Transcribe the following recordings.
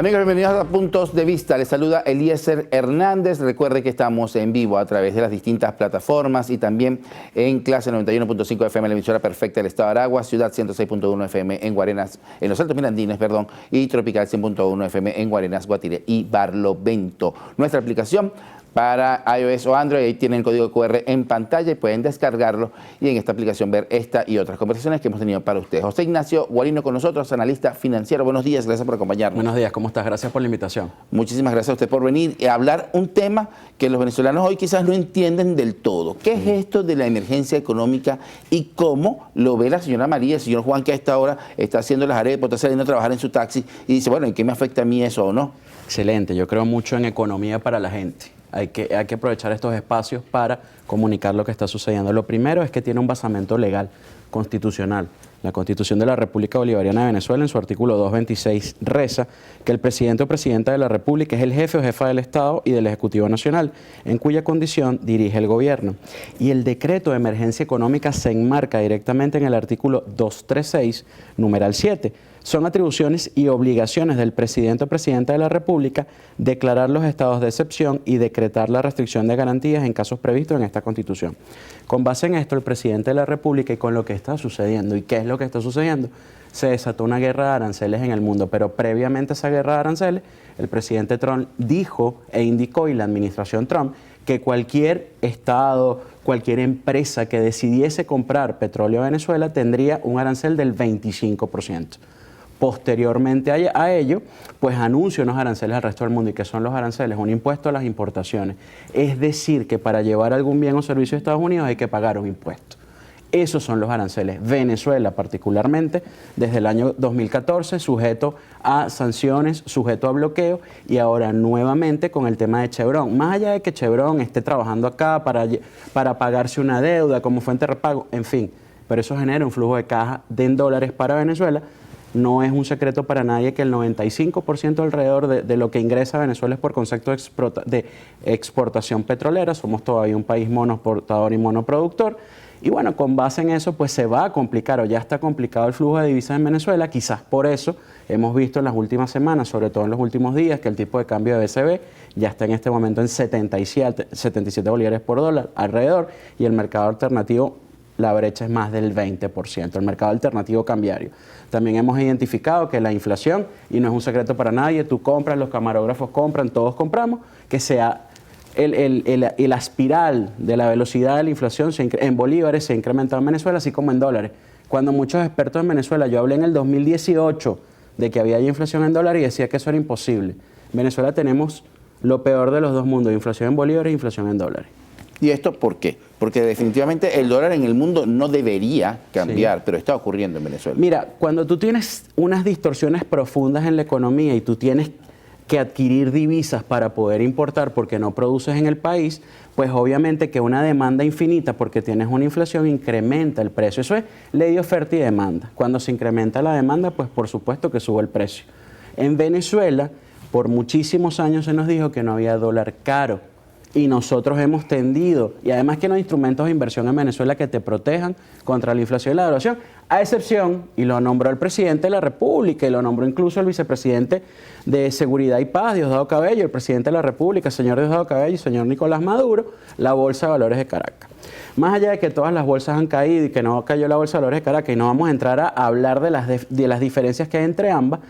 Amigos, bienvenidos a Puntos de Vista. Les saluda Eliezer Hernández. Recuerde que estamos en vivo a través de las distintas plataformas y también en Clase 91.5 FM, la emisora perfecta del Estado de Aragua, Ciudad 106.1 FM en Guarenas, en los Altos Mirandines, perdón, y Tropical 100.1 FM en Guarenas, Guatire y Barlovento. Nuestra aplicación para iOS o Android, ahí tienen el código QR en pantalla y pueden descargarlo y en esta aplicación ver esta y otras conversaciones que hemos tenido para ustedes. José Ignacio Guarino con nosotros, analista financiero. Buenos días, gracias por acompañarnos. Buenos días, ¿cómo estás? Gracias por la invitación. Muchísimas gracias a usted por venir y hablar un tema que los venezolanos hoy quizás no entienden del todo. ¿Qué es esto de la emergencia económica y cómo lo ve la señora María, el señor Juan, que a esta hora está haciendo las arepas, está saliendo a trabajar en su taxi y dice, bueno, ¿en qué me afecta a mí eso o no? Excelente, yo creo mucho en economía para la gente. Hay que aprovechar estos espacios para comunicar lo que está sucediendo. Lo primero es que tiene un basamento legal, constitucional. La Constitución de la República Bolivariana de Venezuela, en su artículo 226, reza que el presidente o presidenta de la República es el jefe o jefa del Estado y del Ejecutivo Nacional, en cuya condición dirige el gobierno. Y el decreto de emergencia económica se enmarca directamente en el artículo 236, numeral 7. Son atribuciones y obligaciones del presidente o presidenta de la República declarar los estados de excepción y decretar la restricción de garantías en casos previstos en esta Constitución. Con base en esto, el presidente de la República y con lo que está sucediendo, ¿y qué es lo que está sucediendo? Se desató una guerra de aranceles en el mundo, pero previamente a esa guerra de aranceles, el presidente Trump dijo e indicó, y la administración Trump, que cualquier estado, cualquier empresa que decidiese comprar petróleo a Venezuela tendría un arancel del 25%. Posteriormente a ello, pues anuncia unos aranceles al resto del mundo. ¿Y qué son los aranceles? Un impuesto a las importaciones. Es decir, que para llevar algún bien o servicio a Estados Unidos hay que pagar un impuesto. Esos son los aranceles. Venezuela, particularmente, desde el año 2014, sujeto a sanciones, sujeto a bloqueo, y ahora nuevamente con el tema de Chevron. Más allá de que Chevron esté trabajando acá para pagarse una deuda como fuente de repago, en fin, pero eso genera un flujo de caja en dólares para Venezuela. No es un secreto para nadie que el 95% alrededor de lo que ingresa a Venezuela es por concepto de exportación petrolera. Somos todavía un país monoexportador y monoproductor. Y bueno, con base en eso, pues se va a complicar o ya está complicado el flujo de divisas en Venezuela. Quizás por eso hemos visto en las últimas semanas, sobre todo en los últimos días, que el tipo de cambio de BCB ya está en este momento en 77 bolívares por dólar alrededor, y el mercado alternativo, la brecha es más del 20%, el mercado alternativo cambiario. También hemos identificado que la inflación, y no es un secreto para nadie, tú compras, los camarógrafos compran, todos compramos, que sea la espiral de la velocidad de la inflación en bolívares se ha incrementado en Venezuela, así como en dólares. Cuando muchos expertos en Venezuela, yo hablé en el 2018 de que había inflación en dólares y decía que eso era imposible. En Venezuela tenemos lo peor de los dos mundos, inflación en bolívares e inflación en dólares. ¿Y esto por qué? Porque definitivamente el dólar en el mundo no debería cambiar, sí, pero está ocurriendo en Venezuela. Mira, cuando tú tienes unas distorsiones profundas en la economía y tú tienes que adquirir divisas para poder importar porque no produces en el país, pues obviamente que una demanda infinita porque tienes una inflación incrementa el precio. Eso es ley de oferta y demanda. Cuando se incrementa la demanda, pues por supuesto que sube el precio. En Venezuela, por muchísimos años se nos dijo que no había dólar caro. Y nosotros hemos tendido, y además que no hay instrumentos de inversión en Venezuela que te protejan contra la inflación y la devaluación, a excepción, y lo nombró el presidente de la República, y lo nombró incluso el vicepresidente de Seguridad y Paz, Diosdado Cabello, el presidente de la República, señor Diosdado Cabello y señor Nicolás Maduro, la Bolsa de Valores de Caracas. Más allá de que todas las bolsas han caído y que no cayó la Bolsa de Valores de Caracas, y no vamos a entrar a hablar de las diferencias que hay entre ambas,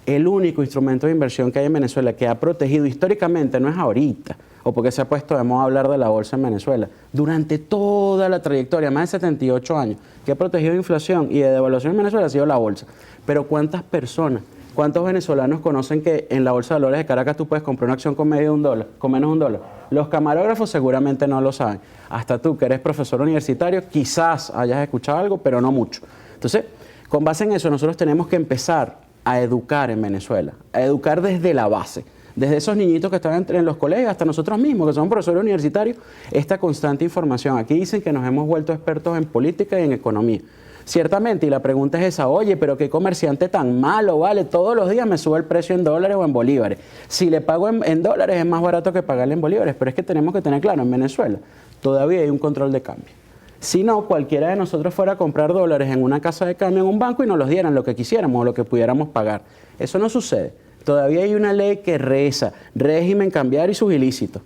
el único instrumento de inversión que hay en Venezuela que ha protegido históricamente, no es ahorita, o porque se ha puesto de moda hablar de la bolsa en Venezuela, durante toda la trayectoria, más de 78 años, que ha protegido de inflación y de devaluación en Venezuela ha sido la bolsa. Pero ¿cuántas personas, cuántos venezolanos conocen que en la Bolsa de Valores de Caracas tú puedes comprar una acción con menos de un dólar? Los camarógrafos seguramente no lo saben. Hasta tú, que eres profesor universitario, quizás hayas escuchado algo, pero no mucho. Entonces, con base en eso, nosotros tenemos que empezar a educar en Venezuela, a educar desde la base, desde esos niñitos que están en los colegios hasta nosotros mismos, que somos profesores universitarios, esta constante información. Aquí dicen que nos hemos vuelto expertos en política y en economía. Ciertamente, y la pregunta es esa, oye, pero qué comerciante tan malo, vale, todos los días me sube el precio en dólares o en bolívares. Si le pago en dólares es más barato que pagarle en bolívares, pero es que tenemos que tener claro, en Venezuela todavía hay un control de cambio. Si no, cualquiera de nosotros fuera a comprar dólares en una casa de cambio en un banco y nos los dieran lo que quisiéramos o lo que pudiéramos pagar. Eso no sucede. Todavía hay una ley que reza régimen cambiar y sus ilícitos.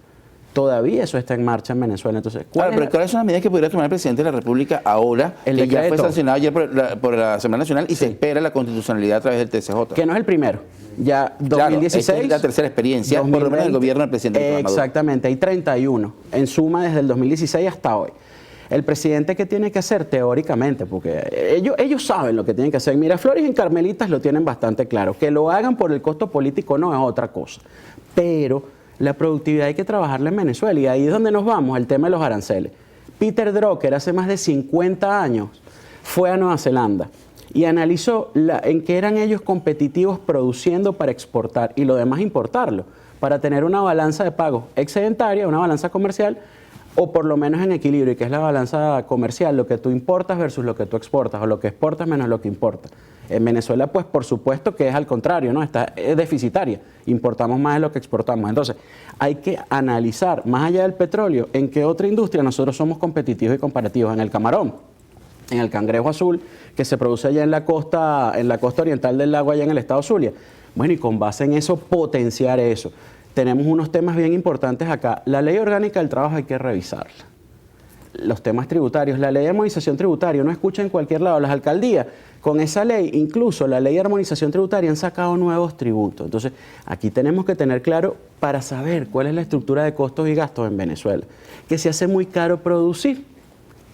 Todavía eso está en marcha en Venezuela. Entonces, ¿cuáles son las medidas que podría tomar el presidente de la República ahora, que ya fue sancionado ayer por la Asamblea Nacional y se espera la constitucionalidad a través del TCJ? Que no es el primero. Ya 2016. Claro, es la tercera experiencia, 2020, por lo menos del gobierno del presidente. Exactamente, hay 31 en suma desde el 2016 hasta hoy. El presidente, ¿qué tiene que hacer? Teóricamente, porque ellos saben lo que tienen que hacer. Miraflores y Carmelitas lo tienen bastante claro. Que lo hagan por el costo político no es otra cosa. Pero la productividad hay que trabajarla en Venezuela y ahí es donde nos vamos, el tema de los aranceles. Peter Drucker hace más de 50 años fue a Nueva Zelanda y analizó en qué eran ellos competitivos produciendo para exportar y lo demás importarlo, para tener una balanza de pagos excedentaria, una balanza comercial, o por lo menos en equilibrio, y que es la balanza comercial, lo que tú importas versus lo que tú exportas, o lo que exportas menos lo que importas. En Venezuela, pues por supuesto que es al contrario, ¿no? Es deficitaria, importamos más de lo que exportamos. Entonces, hay que analizar, más allá del petróleo, en qué otra industria nosotros somos competitivos y comparativos. En el camarón, en el cangrejo azul, que se produce allá en la costa oriental del lago, allá en el estado Zulia. Bueno, y con base en eso, potenciar eso. Tenemos unos temas bien importantes acá. La ley orgánica del trabajo hay que revisarla. Los temas tributarios, la ley de armonización tributaria, uno escucha en cualquier lado, las alcaldías, con esa ley, incluso la ley de armonización tributaria, han sacado nuevos tributos. Entonces, aquí tenemos que tener claro para saber cuál es la estructura de costos y gastos en Venezuela, que se hace muy caro producir.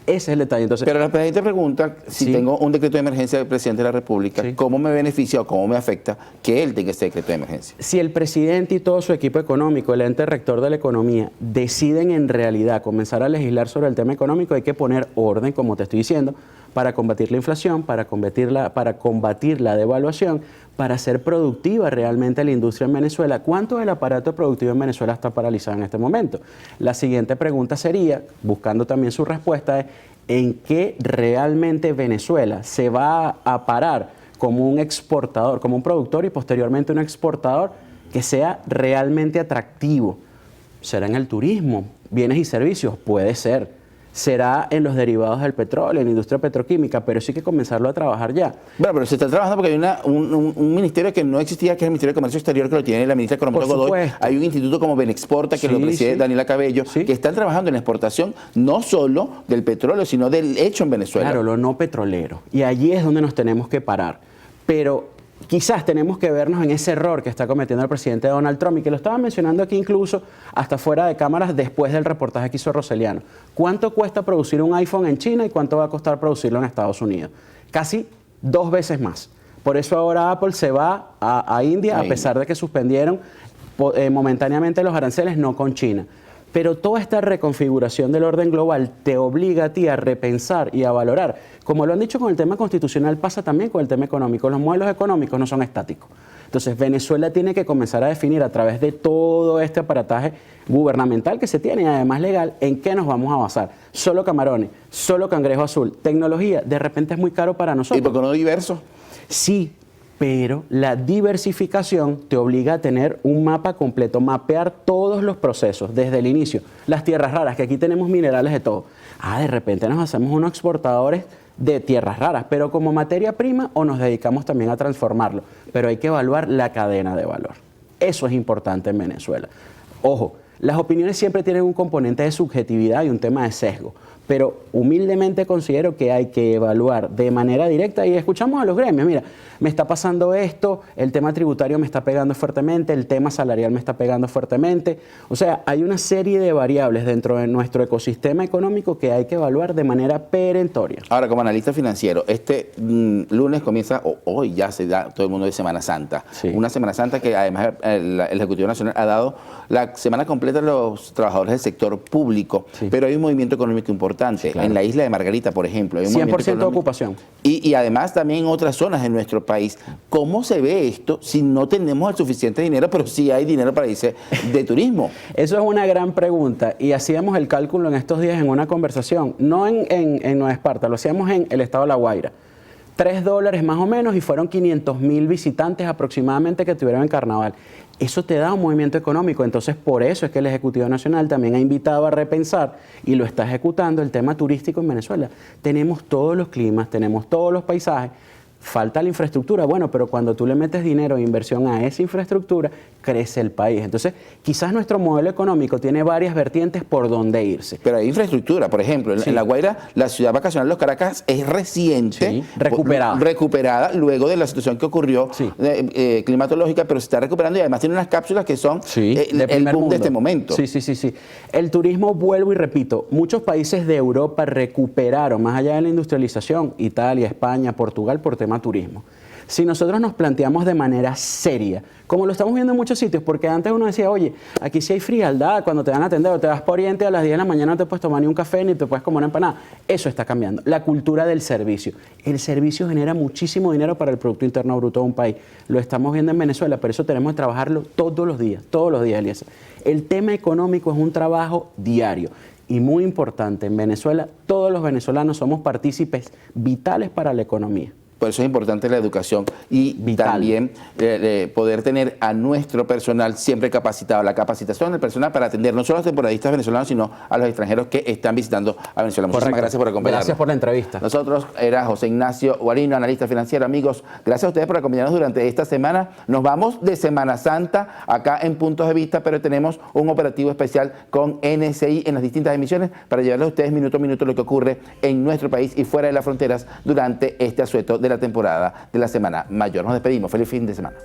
Ese es el detalle. Entonces, pero la presidenta pregunta, si tengo un decreto de emergencia del presidente de la República, ¿cómo me beneficia o cómo me afecta que él tenga ese decreto de emergencia? Si el presidente y todo su equipo económico, el ente rector de la economía, deciden en realidad comenzar a legislar sobre el tema económico, hay que poner orden, como te estoy diciendo, para combatir la inflación, para combatir la devaluación, para hacer productiva realmente la industria en Venezuela. ¿Cuánto del aparato productivo en Venezuela está paralizado en este momento? La siguiente pregunta sería, buscando también su respuesta, es ¿en qué realmente Venezuela se va a parar como un exportador, como un productor y posteriormente un exportador que sea realmente atractivo? ¿Será en el turismo, bienes y servicios? Puede ser. Será en los derivados del petróleo, en la industria petroquímica, pero sí hay que comenzarlo a trabajar ya. Bueno, pero se está trabajando porque hay un ministerio que no existía, que es el Ministerio de Comercio Exterior, que lo tiene la ministra Coromboto Godoy. Hay un instituto como Benexporta, que lo preside Daniela Cabello, que están trabajando en la exportación no solo del petróleo, sino del hecho en Venezuela. Claro, lo no petrolero. Y allí es donde nos tenemos que parar. Pero quizás tenemos que vernos en ese error que está cometiendo el presidente Donald Trump y que lo estaba mencionando aquí incluso hasta fuera de cámaras después del reportaje que hizo Roseliano. ¿Cuánto cuesta producir un iPhone en China y cuánto va a costar producirlo en Estados Unidos? Casi 2 veces más. Por eso ahora Apple se va a India, a pesar de que suspendieron momentáneamente los aranceles, no con China. Pero toda esta reconfiguración del orden global te obliga a ti a repensar y a valorar. Como lo han dicho con el tema constitucional, pasa también con el tema económico. Los modelos económicos no son estáticos. Entonces, Venezuela tiene que comenzar a definir a través de todo este aparataje gubernamental que se tiene y además legal, en qué nos vamos a basar. Solo camarones, solo cangrejo azul, tecnología, de repente es muy caro para nosotros. ¿Y por qué no diverso? Sí, pero la diversificación te obliga a tener un mapa completo, mapear todos los procesos desde el inicio. Las tierras raras, que aquí tenemos minerales de todo. De repente nos hacemos unos exportadores de tierras raras, pero como materia prima o nos dedicamos también a transformarlo. Pero hay que evaluar la cadena de valor. Eso es importante en Venezuela. Ojo, las opiniones siempre tienen un componente de subjetividad y un tema de sesgo, pero humildemente considero que hay que evaluar de manera directa y escuchamos a los gremios. Mira, me está pasando esto, el tema tributario me está pegando fuertemente, el tema salarial me está pegando fuertemente. O sea, hay una serie de variables dentro de nuestro ecosistema económico que hay que evaluar de manera perentoria. Ahora, como analista financiero, este lunes comienza, hoy ya se da todo el mundo de Semana Santa. Sí. Una Semana Santa que además el Ejecutivo Nacional ha dado la semana completa a los trabajadores del sector público, pero hay un movimiento económico importante. Claro. En la isla de Margarita, por ejemplo, hay un 100% de ocupación. Y además también en otras zonas de nuestro país. ¿Cómo se ve esto si no tenemos el suficiente dinero, pero sí hay dinero para irse de turismo? Eso es una gran pregunta y hacíamos el cálculo en estos días en una conversación, no en Nueva Esparta, lo hacíamos en el estado de La Guaira. $3 más o menos y fueron 500.000 visitantes aproximadamente que tuvieron en carnaval. Eso te da un movimiento económico, entonces por eso es que el Ejecutivo Nacional también ha invitado a repensar y lo está ejecutando el tema turístico en Venezuela. Tenemos todos los climas, tenemos todos los paisajes, Falta la infraestructura, bueno, pero cuando tú le metes dinero e inversión a esa infraestructura, crece el país. Entonces, quizás nuestro modelo económico tiene varias vertientes por donde irse. Pero hay infraestructura, por ejemplo, en La Guaira, la ciudad vacacional de Los Caracas es reciente, recuperada luego de la situación que ocurrió climatológica, pero se está recuperando y además tiene unas cápsulas que son el boom de este momento. Sí. El turismo, vuelvo y repito, muchos países de Europa recuperaron, más allá de la industrialización, Italia, España, Portugal, por tema turismo. Si nosotros nos planteamos de manera seria, como lo estamos viendo en muchos sitios, porque antes uno decía, oye, aquí sí hay frialdad, cuando te van a atender o te vas por Oriente a las 10 de la mañana no te puedes tomar ni un café ni te puedes comer una empanada. Eso está cambiando. La cultura del servicio. El servicio genera muchísimo dinero para el Producto Interno Bruto de un país. Lo estamos viendo en Venezuela, pero eso tenemos que trabajarlo todos los días, Eliezer. El tema económico es un trabajo diario. Y muy importante, en Venezuela todos los venezolanos somos partícipes vitales para la economía. Por eso es importante la educación y también poder tener a nuestro personal siempre capacitado. La capacitación del personal para atender no solo a los temporadistas venezolanos, sino a los extranjeros que están visitando a Venezuela. Muchísimas gracias por acompañarnos. Gracias por la entrevista. Nosotros era José Ignacio Guarino, analista financiero. Amigos, gracias a ustedes por acompañarnos durante esta semana. Nos vamos de Semana Santa acá en Puntos de Vista, pero tenemos un operativo especial con NSI en las distintas emisiones para llevarles a ustedes minuto a minuto lo que ocurre en nuestro país y fuera de las fronteras durante este asueto de la temporada de la Semana Mayor. Nos despedimos. Feliz fin de semana.